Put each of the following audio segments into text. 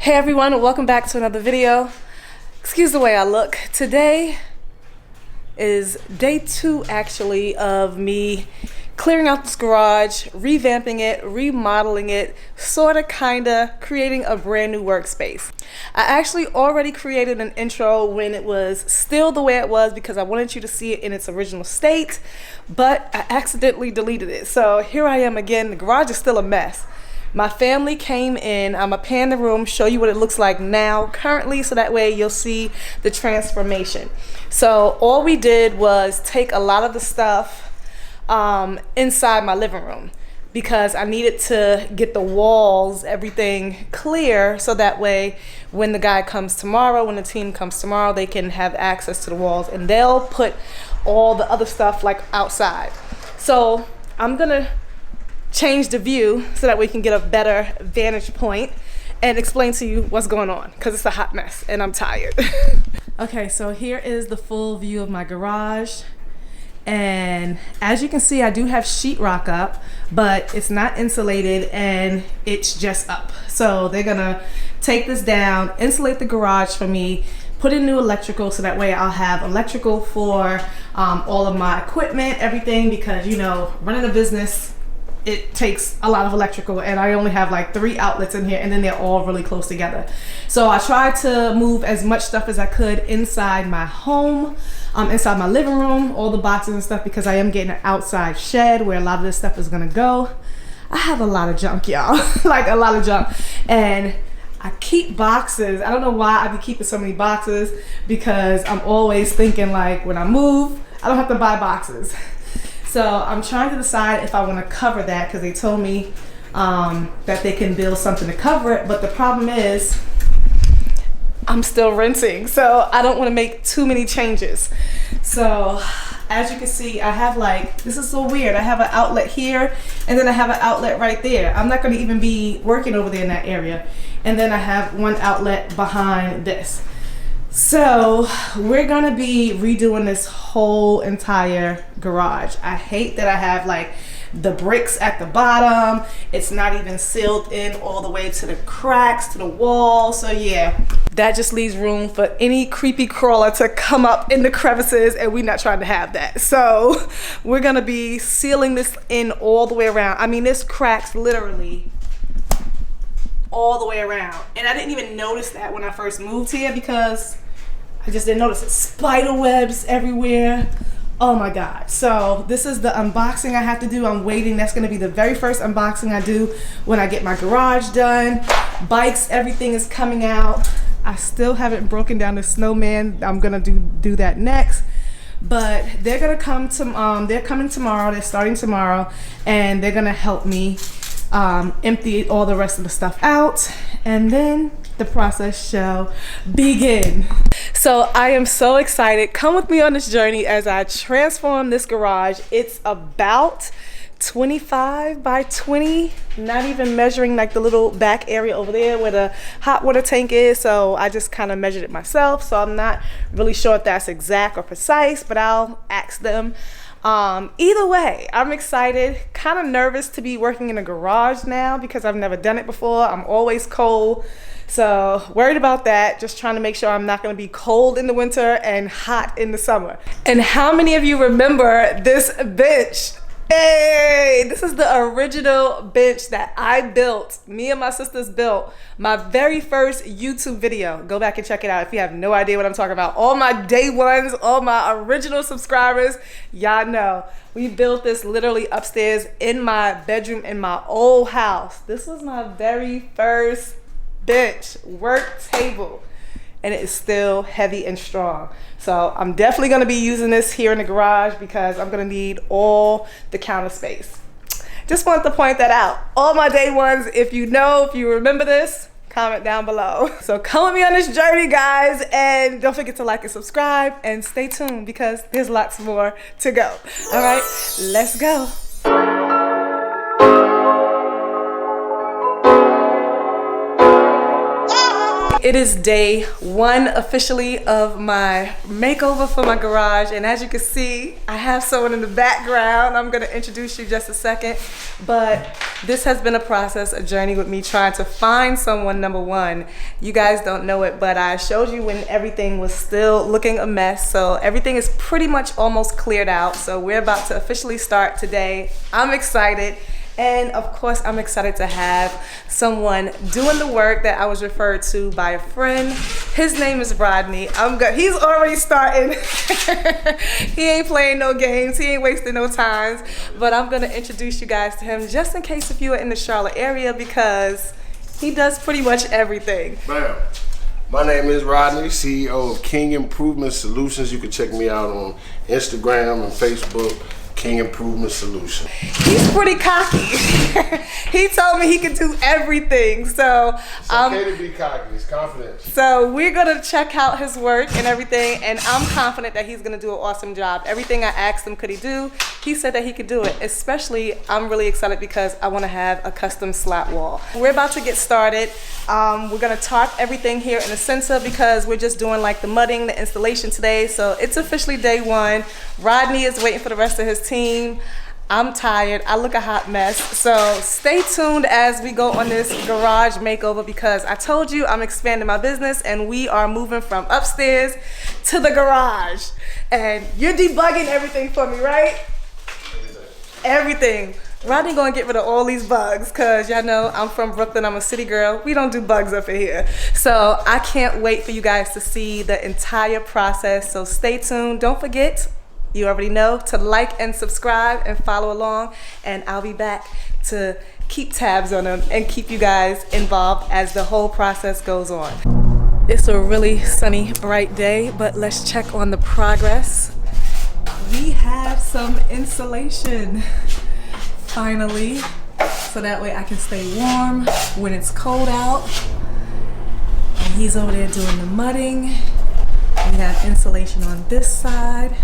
Hey everyone, welcome back to another video. Excuse the way I look. Today is day 2 actually of me clearing out this garage, revamping it, remodeling it, sorta kinda creating a brand new workspace. I actually already created an intro when it was still the way it was because I wanted you to see it in its original state, but I accidentally deleted it. So here I am again. The garage is still a mess. My family came in. I'm gonna pan the room, show you what it looks like now currently, so that way you'll see the transformation. So all we did was take a lot of the stuff inside my living room because I needed to get the walls, everything clear, so that way when the guy comes tomorrow, when the team comes tomorrow, they can have access to the walls and they'll put all the other stuff like outside. So I'm gonna change the view so that we can get a better vantage point and explain to you what's going on because it's a hot mess and I'm tired. Okay, so here is the full view of my garage. And as you can see, I do have sheetrock up, but it's not insulated and it's just up. So they're gonna take this down, insulate the garage for me, put in new electrical so that way I'll have electrical for all of my equipment, everything, because you know, running a business, it takes a lot of electrical and I only have like 3 outlets in here and then they're all really close together. So I tried to move as much stuff as I could inside my home, inside my living room, all the boxes and stuff, because I am getting an outside shed where a lot of this stuff is gonna go. I have a lot of junk, y'all, like a lot of junk. And I keep boxes. I don't know why I be keeping so many boxes, because I'm always thinking like when I move, I don't have to buy boxes. So I'm trying to decide if I want to cover that because they told me that they can build something to cover it. But the problem is I'm still renting, so I don't want to make too many changes. So as you can see, I have like, this is so weird. I have an outlet here and then I have an outlet right there. I'm not going to even be working over there in that area. And then I have one outlet behind this. So we're gonna be redoing this whole entire garage. I hate that I have like the bricks at the bottom. It's not even sealed in all the way to the cracks, to the wall. So yeah, that just leaves room for any creepy crawler to come up in the crevices, and we're not trying to have that. So we're gonna be sealing this in all the way around. I mean, this cracks literally all the way around. And I didn't even notice that when I first moved here because I just didn't notice it. Spider webs everywhere. Oh my God. So this is the unboxing I have to do. I'm waiting. That's going to be the very first unboxing I do when I get my garage done. Bikes, everything is coming out. I still haven't broken down the snowman. I'm going to do that next. But they're going to come to, they're coming tomorrow. They're starting tomorrow and they're going to help me empty all the rest of the stuff out, and then the process shall begin. So I am so excited. Come with me on this journey as I transform this garage. It's about 25 by 20, not even measuring like the little back area over there where the hot water tank is. So I just kind of measured it myself. So I'm not really sure if that's exact or precise, but I'll ask them. Either way, I'm excited, kind of nervous to be working in a garage now because I've never done it before. I'm always cold, so worried about that. Just trying to make sure I'm not going to be cold in the winter and hot in the summer. And how many of you remember this bench? Hey, this is the original bench that I built. Me and my sisters built my very first YouTube video. Go back and check it out if you have no idea what I'm talking about. All my day ones, all my original subscribers, y'all know. We built this literally upstairs in my bedroom in my old house. This was my very first bench, work table. And it is still heavy and strong. So I'm definitely gonna be using this here in the garage because I'm gonna need all the counter space. Just wanted to point that out. All my day ones, if you know, if you remember this, comment down below. So come with me on this journey, guys, and don't forget to like and subscribe and stay tuned because there's lots more to go. All right, let's go. It is day 1 officially of my makeover for my garage, and as you can see, I have someone in the background. I'm gonna introduce you just a second, but this has been a process, a journey with me trying to find someone. Number one, you guys don't know it, but I showed you when everything was still looking a mess, so everything is pretty much almost cleared out. So we're about to officially start today. I'm excited. And of course, I'm excited to have someone doing the work that I was referred to by a friend. His name is Rodeny. He's already starting. He ain't playing no games. He ain't wasting no times. But I'm gonna introduce you guys to him just in case if you are in the Charlotte area, because he does pretty much everything. Bam. My name is Rodeny, CEO of King Improvement Solutions. You can check me out on Instagram and Facebook. King Improvement Solution. He's pretty cocky. He told me he could do everything. So it's okay to be cocky. It's confidence. So we're gonna check out his work and everything, and I'm confident that he's gonna do an awesome job. Everything I asked him could he do, he said that he could do it. Especially, I'm really excited because I want to have a custom slat wall. We're about to get started. We're gonna tarp everything here in the center because we're just doing like the mudding, the installation today. So it's officially day 1. Rodeny is waiting for the rest of his team. I'm tired. I look a hot mess. So stay tuned as we go on this garage makeover, because I told you I'm expanding my business and we are moving from upstairs to the garage. And you're debugging everything for me, right? Everything. Rodeny gonna get rid of all these bugs, because y'all know I'm from Brooklyn. I'm a city girl. We don't do bugs up in here. So I can't wait for you guys to see the entire process. So stay tuned. Don't forget, you already know, to like and subscribe and follow along, and I'll be back to keep tabs on them and keep you guys involved as the whole process goes on. It's a really sunny, bright day, but let's check on the progress. We have some insulation, finally, so that way I can stay warm when it's cold out. And he's over there doing the mudding. We have insulation on this side.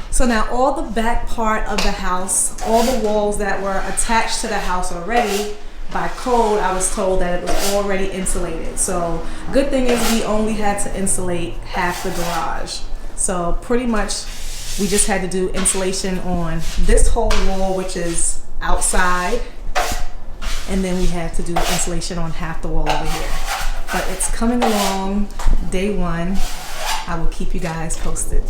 So now all the back part of the house, all the walls that were attached to the house already, by code, I was told that it was already insulated. So good thing is we only had to insulate half the garage. So pretty much we just had to do insulation on this whole wall, which is outside. And then we had to do insulation on half the wall over here. But it's coming along, day 1. I will keep you guys posted.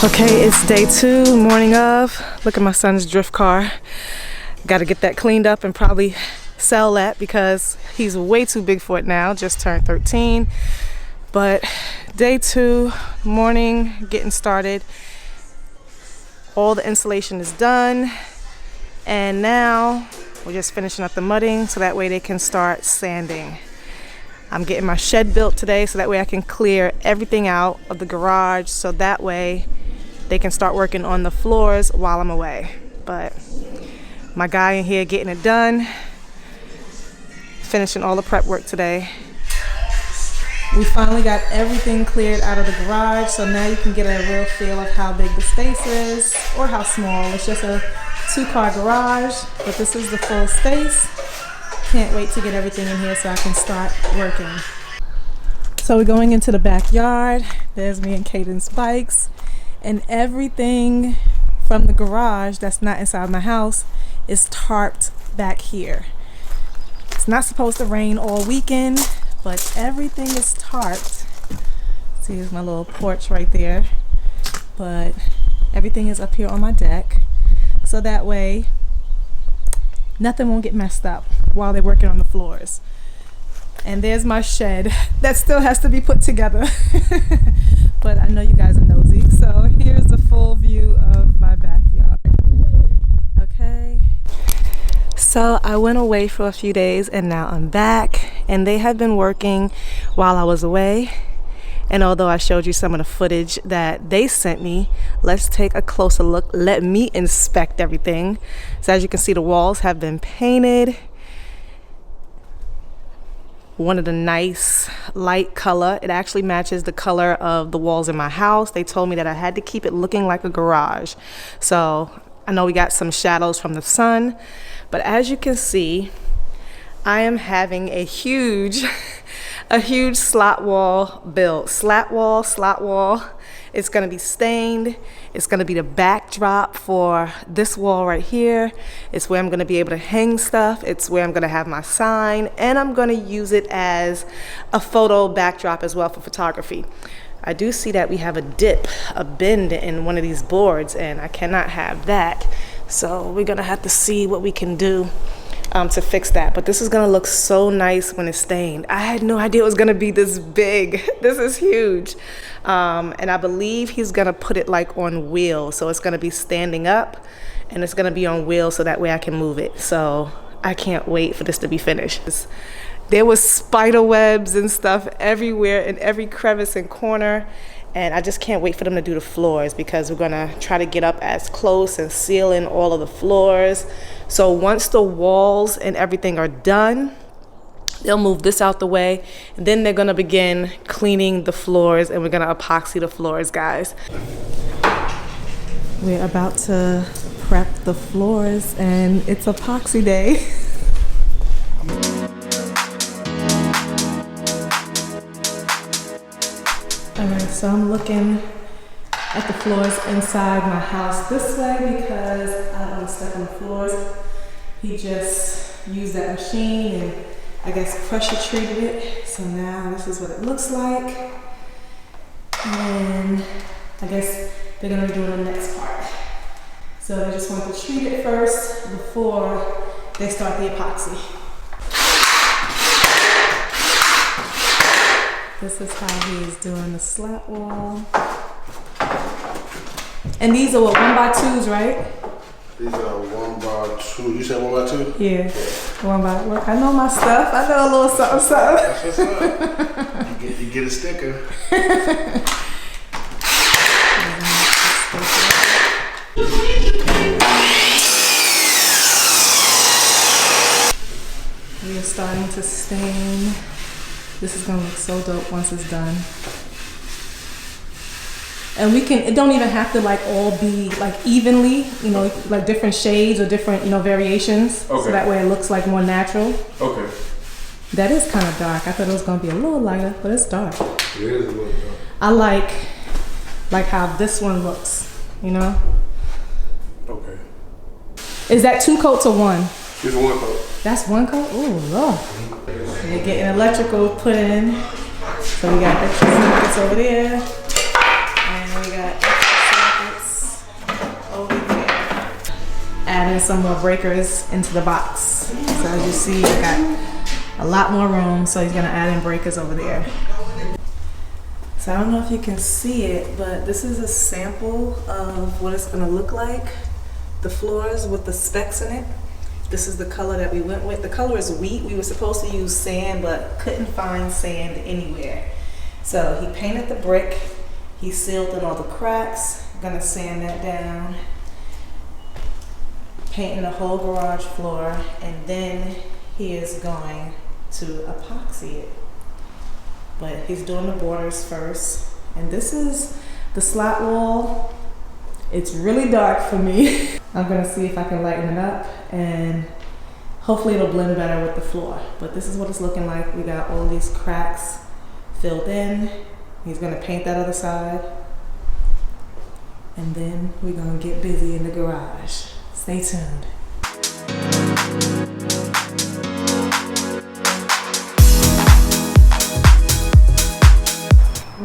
Okay, it's day 2, morning of. Look at my son's drift car. Got to get that cleaned up and probably sell that because he's way too big for it now. Just turned 13. But day 2, morning, getting started. All the insulation is done. And now we're just finishing up the mudding so that way they can start sanding. I'm getting my shed built today so that way I can clear everything out of the garage, so that way they can start working on the floors while I'm away. But my guy in here getting it done, finishing all the prep work today. We finally got everything cleared out of the garage, so now you can get a real feel of how big the space is or how small. It's just a 2-car garage, but this is the full space. Can't wait to get everything in here so I can start working. So we're going into the backyard. There's me and Caden's bikes. And everything from the garage that's not inside my house is tarped back here. It's not supposed to rain all weekend, but everything is tarped. See, here's my little porch right there. But everything is up here on my deck, so that way nothing won't get messed up while they're working on the floors. And there's my shed that still has to be put together. But I know you guys are nosy, so here's the full view of my backyard. Okay. So I went away for a few days and now I'm back, and they have been working while I was away. And although I showed you some of the footage that they sent me, let's take a closer look. Let me inspect everything. So as you can see, the walls have been painted. One of the nice light color. It actually matches the color of the walls in my house. They told me that I had to keep it looking like a garage. So I know we got some shadows from the sun, but as you can see, I am having a huge slot wall built. Slot wall. It's gonna be stained. It's gonna be the backdrop for this wall right here. It's where I'm gonna be able to hang stuff. It's where I'm gonna have my sign, and I'm gonna use it as a photo backdrop as well for photography. I do see that we have a bend in one of these boards, and I cannot have that. So we're gonna have to see what we can do to fix that. But this is gonna look so nice when it's stained. I had no idea it was gonna be this big. This is huge. And I believe he's gonna put it like on wheels. So it's gonna be standing up and it's gonna be on wheels so that way I can move it. So I can't wait for this to be finished. There was spider webs and stuff everywhere in every crevice and corner. And I just can't wait for them to do the floors, because we're gonna try to get up as close and seal in all of the floors. So once the walls and everything are done, they'll move this out the way, and then they're gonna begin cleaning the floors, and we're gonna epoxy the floors, guys. We're about to prep the floors, and it's epoxy day. All right, so I'm looking at the floors inside my house this way because I don't want to step on the floors. He just used that machine and I guess pressure treated it. So now this is what it looks like. And I guess they're gonna be doing the next part. So they just want to treat it first before they start the epoxy. This is how he's doing the slat wall. And these are what, 1x2s, right? These are 1x2. You said 1x2? Yeah, 1x. Look, I know my stuff. I know a little something, something. That's what's up. You get a sticker. We are starting to stain. This is gonna look so dope once it's done. And it don't even have to like all be like evenly, you know, like different shades or different, you know, variations. Okay. So that way it looks like more natural. Okay. That is kind of dark. I thought it was gonna be a little lighter, but it's dark. It is a little dark. I like how this one looks, you know? Okay. Is that 2 coats or 1? It's 1 coat. That's 1 coat? Ooh, Lord. We're getting electrical put in. So we got extra sockets over there. And we got extra sockets over there. Adding some more breakers into the box. So as you see, I got a lot more room. So he's gonna add in breakers over there. So I don't know if you can see it, but this is a sample of what it's gonna look like. The floors with the specs in it. This is the color that we went with. The color is wheat. We were supposed to use sand, but couldn't find sand anywhere. So he painted the brick. He sealed in all the cracks. Gonna sand that down. Painting the whole garage floor, and then he is going to epoxy it. But he's doing the borders first. And this is the slat wall. It's really dark for me. I'm gonna see if I can lighten it up, and hopefully it'll blend better with the floor. But this is what it's looking like. We got all these cracks filled in. He's gonna paint that other side. And then we're gonna get busy in the garage. Stay tuned.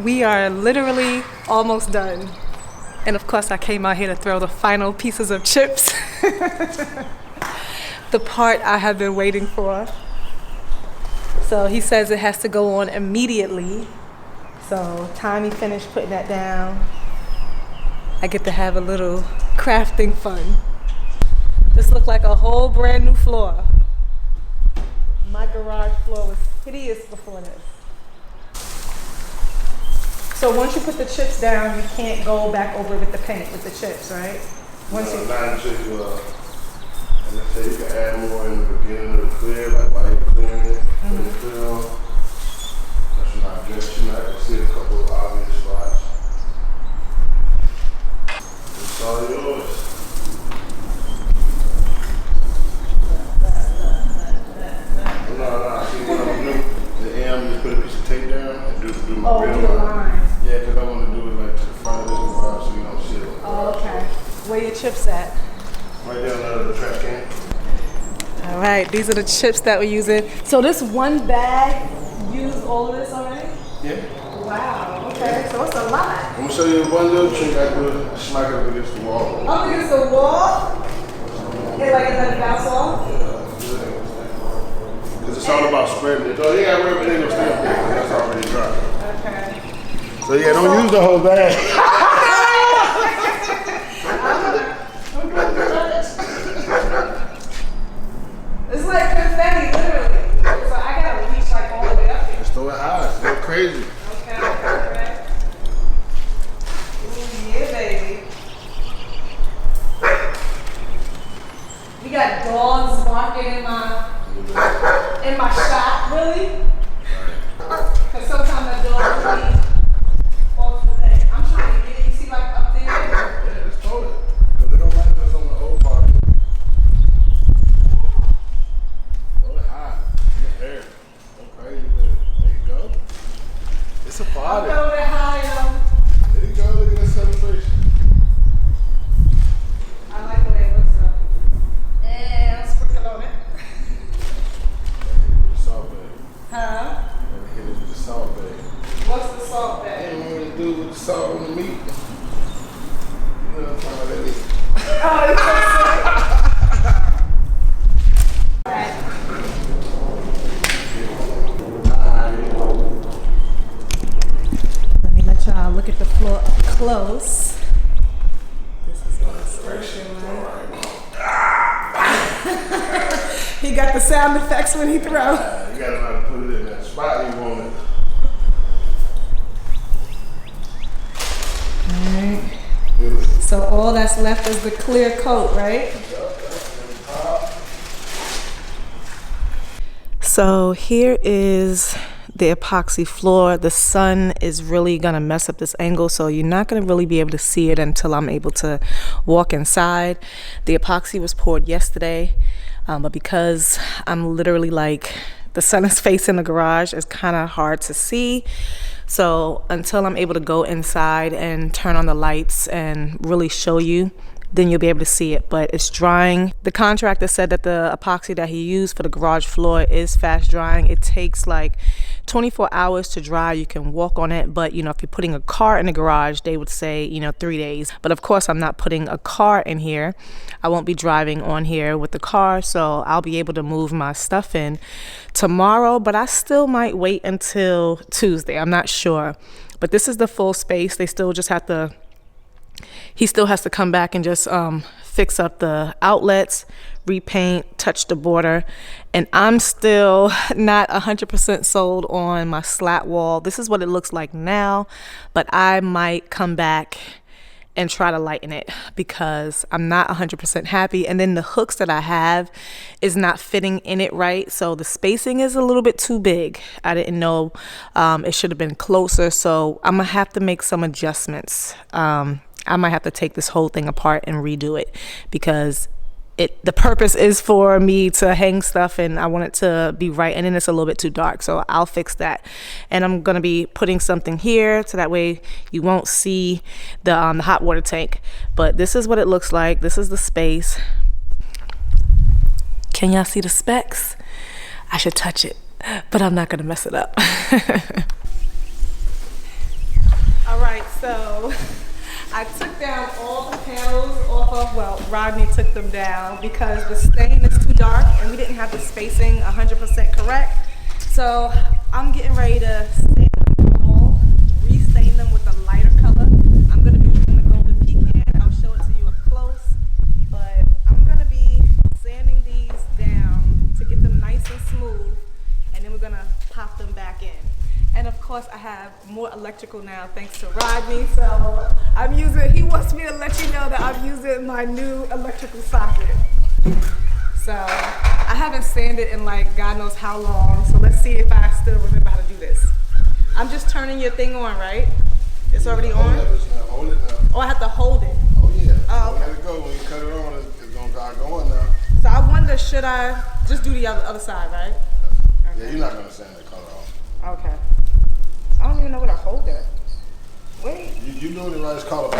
We are literally almost done. And of course I came out here to throw the final pieces of chips. The part I have been waiting for. So he says it has to go on immediately. So time he finished putting that down, I get to have a little crafting fun. This looked like a whole brand new floor. My garage floor was hideous before this. So once you put the chips down, you can't go back over with the paint with the chips, right? Once you not until and they say you can add more in the beginning of the clear, like while you're clearing it, putting the clear on. That's not good. You know, I can see a couple of obvious spots. It's all yours. Right there under the trash can. All right, these are the chips that we're using. So this one bag used all of this already? Yeah. Wow, okay, so it's a lot. I'm gonna show you one little trick I do. Smack it up against the wall. Up against the wall? And like it doesn't bounce off? Because it's all about spreading it. So yeah, everything will stay up there. That's already dry. Okay. So yeah, don't use the whole bag. It's like confetti, literally. So I gotta reach like all the way up here. Just throw it high. Go crazy. Okay. Ooh, yeah, baby. We got dogs barking in my shop, really? Because sometimes that dog really falls the thing. I'm trying to get it. You see, like up there? Yeah, just throw it. Because they don't like this on the old part. Throw it high. In the air. Go crazy with it. There you go. It's a party. Throw it high, There you go. Look at that celebration. I like the way it looks though. And I'll sprinkle on it. Salt bag. Huh? Hit it with the salt bag. What's the salt I bag? didn't know what to do with the salt on the meat. You know what I'm talking about? That is. Oh, it's so sick. Alright. Let me let y'all look at the floor up close. This is what it's looking like. He got the sound effects when he throws. You gotta know how to put it in that spot you want it. Alright. So all that's left is the clear coat, right? So here is the epoxy floor. The sun is really gonna mess up this angle, so you're not gonna really be able to see it until I'm able to walk inside. The epoxy was poured yesterday, but because I'm literally like, the sun is facing the garage, it's kind of hard to see. So until I'm able to go inside and turn on the lights and really show you, then you'll be able to see it, but it's drying. The contractor said that the epoxy that he used for the garage floor is fast drying. It takes like 24 hours to dry. You can walk on it, but you know, if you're putting a car in the garage, they would say, you know, 3 days. But of course, I'm not putting a car in here. I won't be driving on here with the car, so I'll be able to move my stuff in tomorrow, but I still might wait until Tuesday. I'm not sure. But this is the full space. They still just have to, he still has to come back and just fix up the outlets, repaint, touch the border. And I'm still not 100% sold on my slat wall. This is what it looks like now, but I might come back and try to lighten it because I'm not 100% happy. And then the hooks that I have is not fitting in it right. So the spacing is a little bit too big. I didn't know it should have been closer. So I'm gonna have to make some adjustments. I might have to take this whole thing apart and redo it because the purpose is for me to hang stuff and I want it to be right, and then it's a little bit too dark, so I'll fix that. And I'm gonna be putting something here so that way you won't see the hot water tank. But this is what it looks like. This is the space. Can y'all see the specs? I should touch it, but I'm not gonna mess it up. All right, so I took down all the panels off of, well, Rodney took them down because the stain is too dark and we didn't have the spacing 100% correct. So I'm getting ready to sand them all, restain them with a lighter color. I'm gonna be using the golden pecan. I'll show it to you up close, but I'm gonna be sanding these down to get them nice and smooth, and then we're gonna pop them back in. And of course I have more electrical now thanks to Rodney, so I'm using, he wants me to let you know that I'm using my new electrical socket. So I haven't sanded in like God knows how long, so let's see if I still remember how to do this. I'm just turning your thing on, right? It's already on? Hold it now. Oh, I have to hold it. Oh yeah. Oh, Let it go. When you cut it on, it's gonna start going now. So I wonder, should I just do the other side, right? Yeah, you're not gonna sand the color off. Okay. I don't even know where to hold it. Wait. You doing the right color.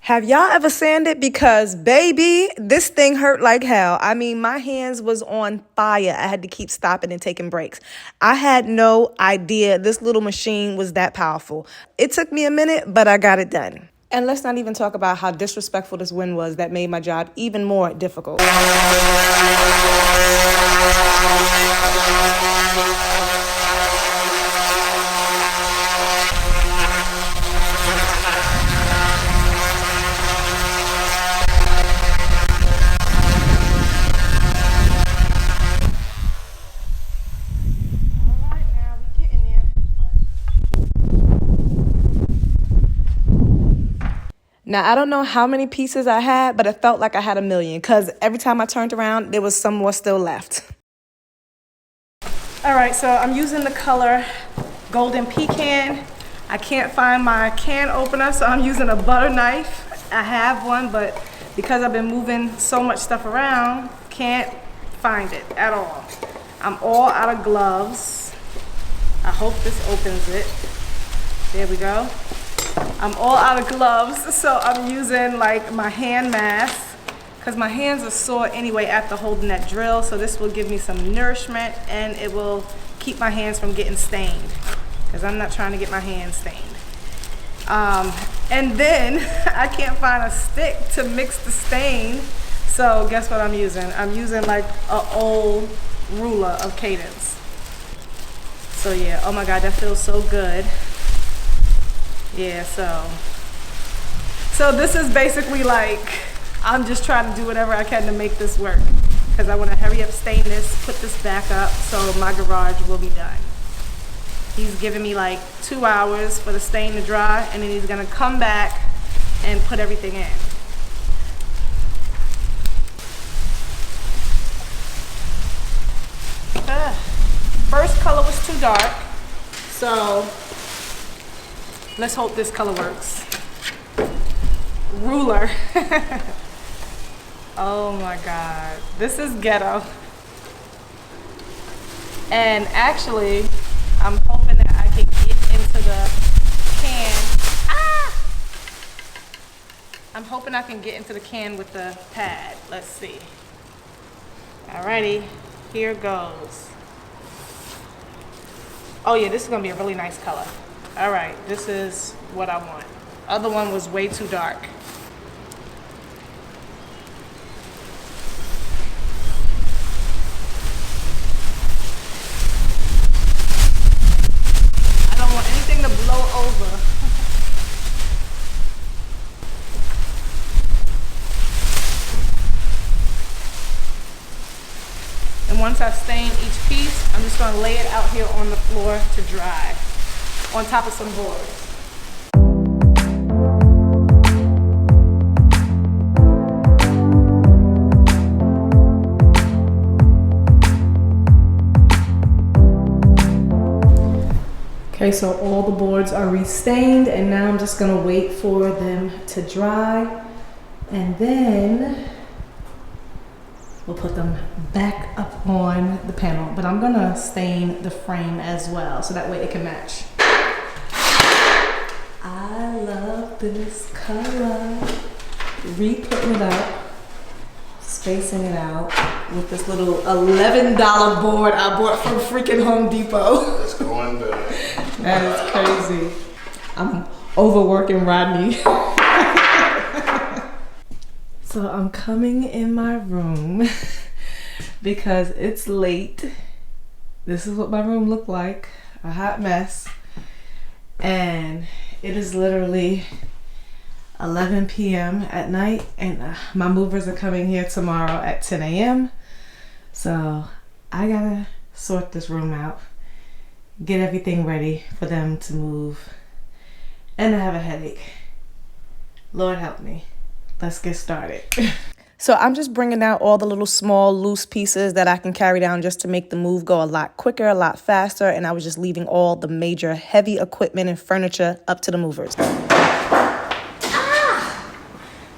Have y'all ever sanded? Because baby, this thing hurt like hell. I mean, my hands was on fire. I had to keep stopping and taking breaks. I had no idea this little machine was that powerful. It took me a minute, but I got it done. And let's not even talk about how disrespectful this wind was that made my job even more difficult. Now, I don't know how many pieces I had, but it felt like I had a million because every time I turned around, there was some more still left. All right, so I'm using the color Golden Pecan. I can't find my can opener, so I'm using a butter knife. I have one, but because I've been moving so much stuff around, can't find it at all. I'm all out of gloves. I hope this opens it. There we go. I'm all out of gloves, so I'm using like my hand mask because my hands are sore anyway after holding that drill. So this will give me some nourishment and it will keep my hands from getting stained because I'm not trying to get my hands stained. And then I can't find a stick to mix the stain. So guess what I'm using? I'm using like an old ruler of Cadence. So yeah, oh my God, that feels so good. Yeah, so this is basically like, I'm just trying to do whatever I can to make this work because I want to hurry up, stain this, put this back up so my garage will be done. He's giving me like 2 hours for the stain to dry and then he's going to come back and put everything in. First color was too dark, so let's hope this color works. Ruler. Oh my God. This is ghetto. And actually, I'm hoping that I can get into the can. I'm hoping I can get into the can with the pad. Let's see. Alrighty, here goes. Oh yeah, this is gonna be a really nice color. All right, this is what I want. Other one was way too dark. I don't want anything to blow over. And once I stain each piece, I'm just gonna lay it out here on the floor to dry, on top of some boards. Okay, so all the boards are restained and now I'm just gonna wait for them to dry and then we'll put them back up on the panel, but I'm gonna stain the frame as well so that way it can match. I love this color. Re-putting it up, spacing it out with this little $11 board I bought from freaking Home Depot. It's going down. That is crazy. I'm overworking Rodney. So I'm coming in my room because it's late. This is what my room looked like, a hot mess. And it is literally 11 p.m. at night and my movers are coming here tomorrow at 10 a.m. So I gotta sort this room out, get everything ready for them to move, and I have a headache. Lord help me. Let's get started. So I'm just bringing out all the little small loose pieces that I can carry down just to make the move go a lot quicker, a lot faster. And I was just leaving all the major heavy equipment and furniture up to the movers.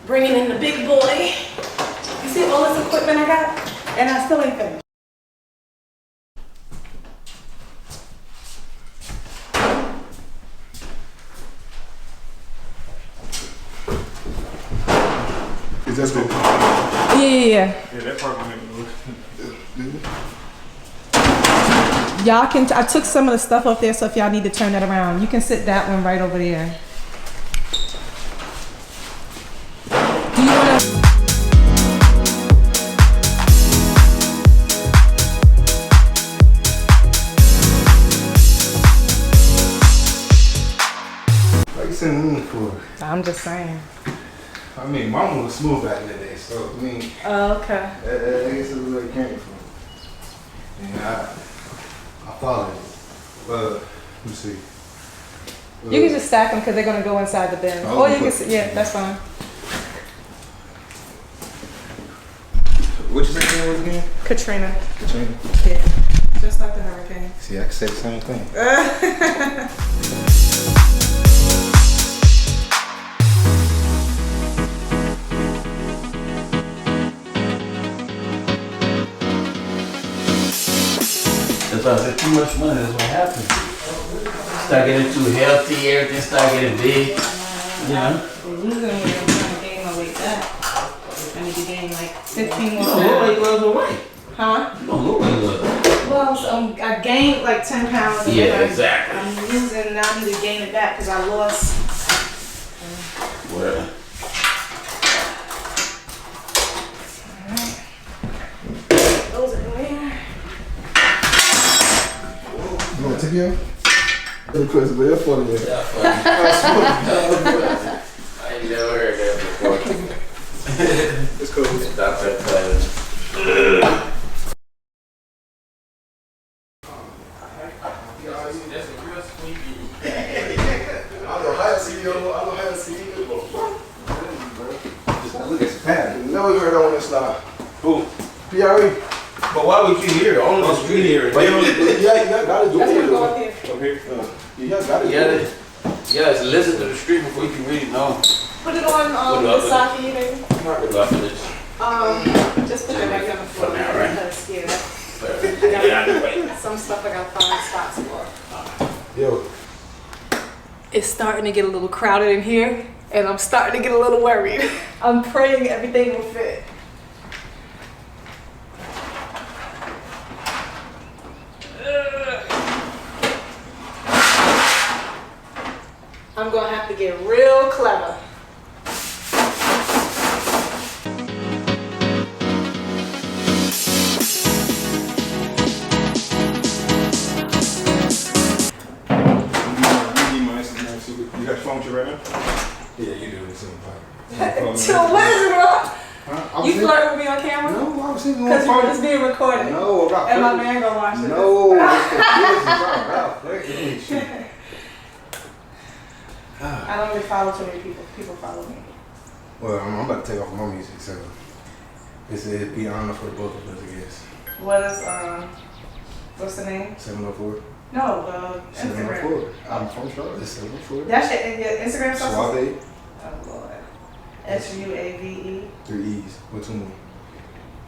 Bringing in the big boy. You see all this equipment I got? And I still ain't finished. That's good. Yeah. Yeah, that part will make me look. Y'all can, I took some of the stuff off there, so if y'all need to turn that around, you can sit that one right over there. Do you want to? What you sending me for? I'm just saying. I mean, mama was smooth back in the day, so I mean, Oh, okay. I guess it's where it came from. And I followed it. Let me see. You can just stack them because they're going to go inside the bin. Oh, Or you can sit, yeah, that's fine. What you say your name was again? Katrina. Katrina. Yeah. Just like the hurricane. See, I can say the same thing. That's why I said too much money, that's what happens. Start getting too healthy, everything start getting big. You know? Losing weight, I'm trying to gain my weight back. I need to gain like 15 more You don't look like you pounds. lost weight. Huh? You don't look like you lost. Well, so I gained like 10 pounds. And Yeah, then exactly. I'm losing, now I need to gain it back because I lost. Whatever. Those are there. You want to take you? Good question, but you're funny. That's funny. I ain't never heard that before. It's cool. Stop that class. That's a real squeaky. I don't know how to see you. I don't know how to see you. Just look at the pattern. Never heard that one this slide. Who? PRE. But why would you hear it? Only the street hear it. But you gotta do That's it. gonna go up here. Up here? You gotta do Yeah, it. yeah, listen to the street before you can really know. Put it on Put it the up side for you, baby. Good luck with this. Just put that back on the floor. For now, right? Because, yeah, Get out of the way. some stuff I gotta find spots for. Yo. It's starting to get a little crowded in here, and I'm starting to get a little worried. I'm praying everything will fit. I'm gonna have to get real clever. You got your phone with you right now? Yeah, you do the same thing. So what is it, bro? Huh? You flirting with me on camera? No, I was sitting on Because phone. it's being recorded. No, about And my man gonna watch it. No, it's the business. About flirting. Shit. I don't really follow too many people. People follow me. Well, I'm about to take off my music, so it'd be an honor for both of us, I guess. What is what's the name? 704. No, Instagram. 704. I'm from Charlotte. It's 704. That's your Instagram stuff? Suave. Oh Lord. SUAVE. 3 E's. What's one?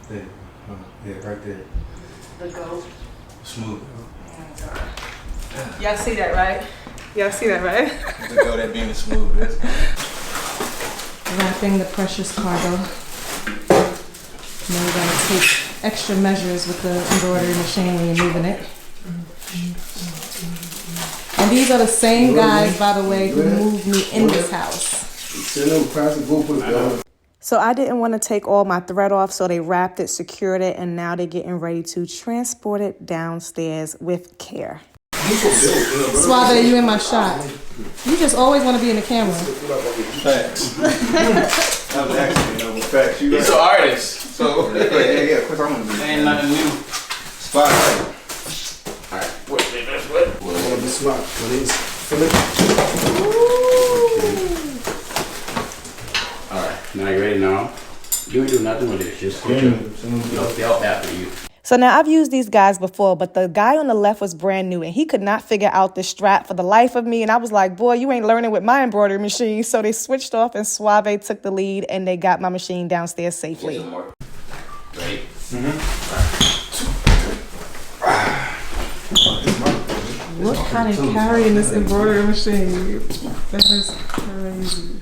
There. Yeah, right there. The goat. Smooth. Y'all see that, right? Y'all see that, right? The goat that being smooth. That's Wrapping the precious cargo. Now we're gonna take extra measures with the embroidery machine when you're moving it. And these are the same guys, by the way, who moved me in this house. So I didn't want to take all my thread off, so they wrapped it, secured it, and now they're getting ready to transport it downstairs with care. Suave, you in my shot. You just always want to be in the camera. Facts. That was accident, though, but facts. He's an artist, so Yeah, of course I'm gonna do it. ain't nothing new. Spotlight. Alright, what's the best way? I wanna be smart, please. Feel it? Alright, now you ready now? You ain't do nothing with this, just put your belt after you. So now I've used these guys before, but the guy on the left was brand new and he could not figure out the strap for the life of me. And I was like, boy, you ain't learning with my embroidery machine. So they switched off and Suave took the lead and they got my machine downstairs safely. Ready? What kind of carrying this embroidery machine? That is crazy.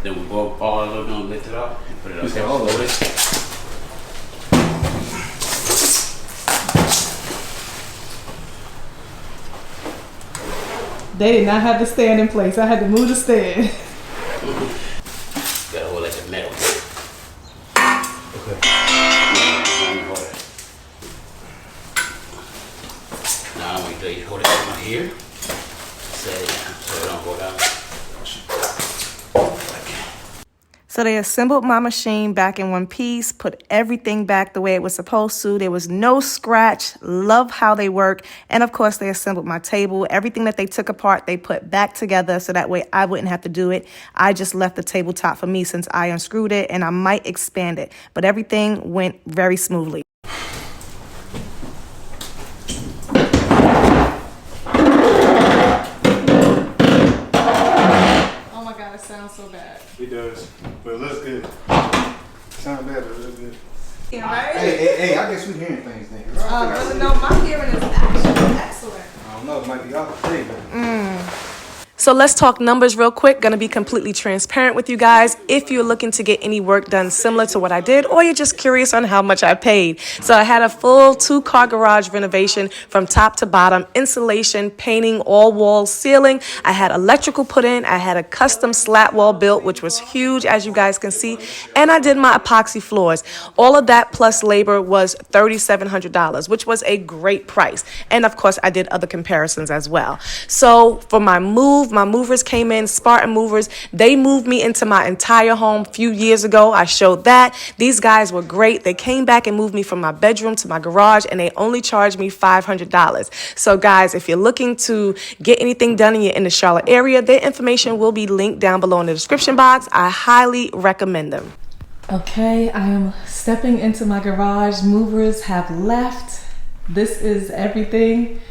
Then we go all of them, lift it up, and put it up there slowly. They did not have the stand in place. I had to move the stand. Gotta hold like a metal. Okay. Now I'm gonna hold it from here. Set it down so it don't go down. So they assembled my machine back in one piece, put everything back the way it was supposed to. There was no scratch. Love how they work. And of course, they assembled my table. Everything that they took apart, they put back together so that way I wouldn't have to do it. I just left the tabletop for me since I unscrewed it, and I might expand it. But everything went very smoothly. Oh my God, it sounds so bad. It does, but it looks good. Sound bad, but it looks good. Yeah, right? Hey, I guess we hearing things then. No, my hearing is actually excellent. I don't know, it might be off today, but So let's talk numbers real quick. Gonna be completely transparent with you guys. If you're looking to get any work done similar to what I did, or you're just curious on how much I paid. So I had a full 2-car garage renovation from top to bottom, insulation, painting, all walls, ceiling. I had electrical put in. I had a custom slat wall built, which was huge, as you guys can see. And I did my epoxy floors. All of that plus labor was $3,700, which was a great price. And of course, I did other comparisons as well. So for my movers came in, Spartan movers. They moved me into my entire home a few years ago. I showed that. These guys were great. They came back and moved me from my bedroom to my garage, and they only charged me $500. So guys, if you're looking to get anything done and you're in the Charlotte area, their information will be linked down below in the description box. I highly recommend them. Okay, I am stepping into my garage. Movers have left. This is everything.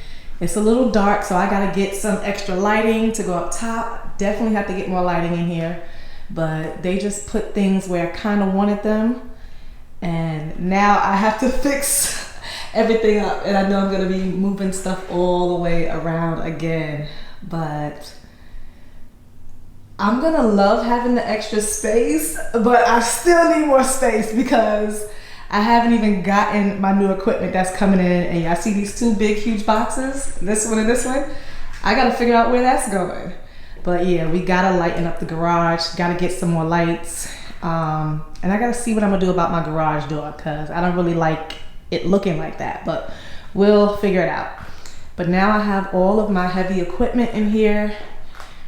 It's a little dark, so I gotta get some extra lighting to go up top. Definitely have to get more lighting in here, but they just put things where I kind of wanted them. And now I have to fix everything up, and I know I'm gonna be moving stuff all the way around again, but I'm gonna love having the extra space, but I still need more space because I haven't even gotten my new equipment that's coming in. And y'all see these 2 big, huge boxes, this one and this one? I gotta figure out where that's going. But yeah, we gotta lighten up the garage, gotta get some more lights. And I gotta see what I'm gonna do about my garage door, because I don't really like it looking like that, but we'll figure it out. But now I have all of my heavy equipment in here,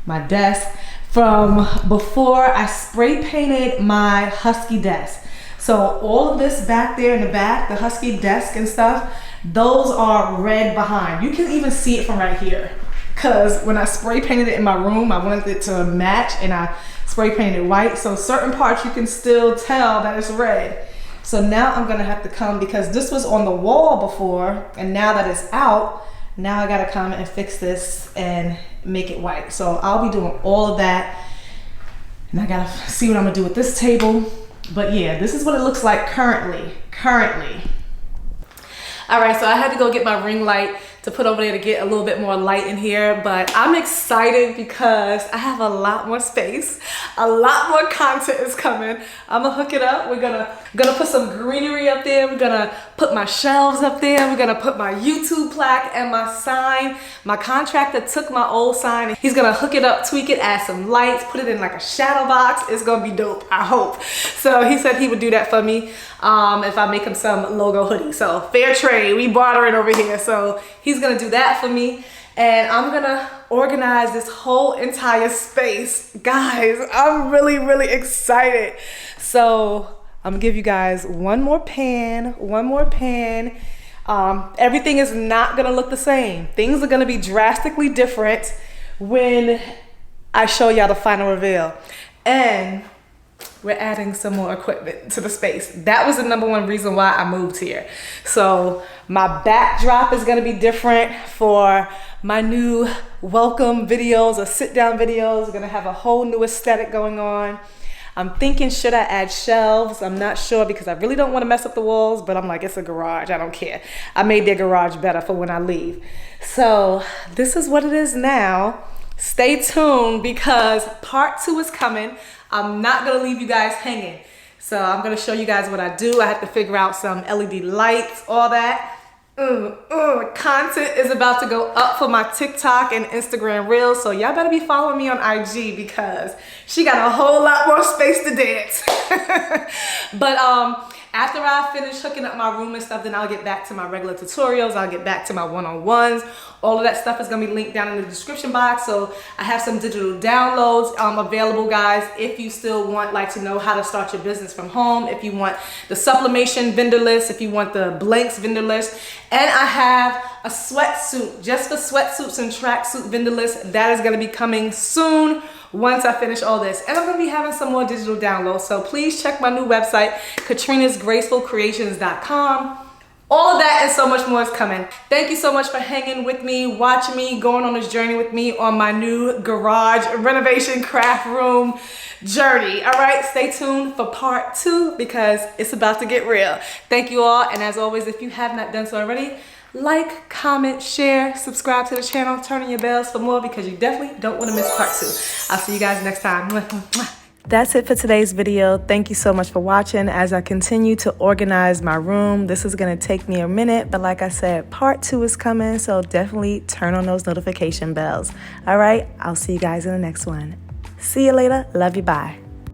my desk. From before, I spray painted my Husky desk. So all of this back there in the back, the Husky desk and stuff, those are red behind. You can even see it from right here. Because when I spray painted it in my room, I wanted it to match, and I spray painted it white. So certain parts you can still tell that it's red. So now I'm gonna have to come, because this was on the wall before, and now that it's out, now I gotta come and fix this and make it white. So I'll be doing all of that. And I gotta see what I'm gonna do with this table. But yeah, this is what it looks like currently. All right, so I had to go get my ring light to put over there to get a little bit more light in here, but I'm excited because I have a lot more space. A lot more content is coming. I'm gonna hook it up. We're gonna put some greenery up there. We're gonna put my shelves up there. We're gonna put my YouTube plaque and my sign. My contractor took my old sign. He's gonna hook it up, tweak it, add some lights, put it in like a shadow box. It's gonna be dope, I hope. So he said he would do that for me if I make him some logo hoodie. So fair trade, we bartering over here. So he's gonna do that for me. And I'm gonna organize this whole entire space. Guys, I'm really excited. So I'm gonna give you guys one more pan. Everything is not gonna look the same. Things are gonna be drastically different when I show y'all the final reveal. And we're adding some more equipment to the space. That was the #1 reason why I moved here. So my backdrop is gonna be different for my new welcome videos or sit down videos. We're gonna have a whole new aesthetic going on. I'm thinking, should I add shelves? I'm not sure, because I really don't want to mess up the walls, but I'm like, it's a garage, I don't care. I made their garage better for when I leave. So this is what it is now. stay tuned because part 2 is coming. I'm not gonna leave you guys hanging. So I'm gonna show you guys what I do. I have to figure out some LED lights, all that. Content is about to go up for my TikTok and Instagram Reels, so y'all better be following me on IG because she got a whole lot more space to dance. But after I finish hooking up my room and stuff, then I'll get back to my regular tutorials. I'll get back to my one-on-ones. All of that stuff is gonna be linked down in the description box. So I have some digital downloads available, guys, if you still want to know how to start your business from home, if you want the sublimation vendor list, if you want the blanks vendor list. And I have a sweatsuit, just for sweatsuits and tracksuit vendor list. That is gonna be coming soon once I finish all this. And I'm gonna be having some more digital downloads. So please check my new website, Katrina'sGracefulCreations.com. All of that and so much more is coming. Thank you so much for hanging with me, watching me, going on this journey with me on my new garage renovation craft room journey. All right, stay tuned for part 2 because it's about to get real. Thank you all. And as always, if you have not done so already, like, comment, share, subscribe to the channel, turn on your bells for more because you definitely don't want to miss part 2. I'll see you guys next time. That's it for today's video. Thank you so much for watching as I continue to organize my room. This is going to take me a minute, but like I said, part 2 is coming, so definitely turn on those notification bells. All right, I'll see you guys in the next one. See you later. Love you. Bye.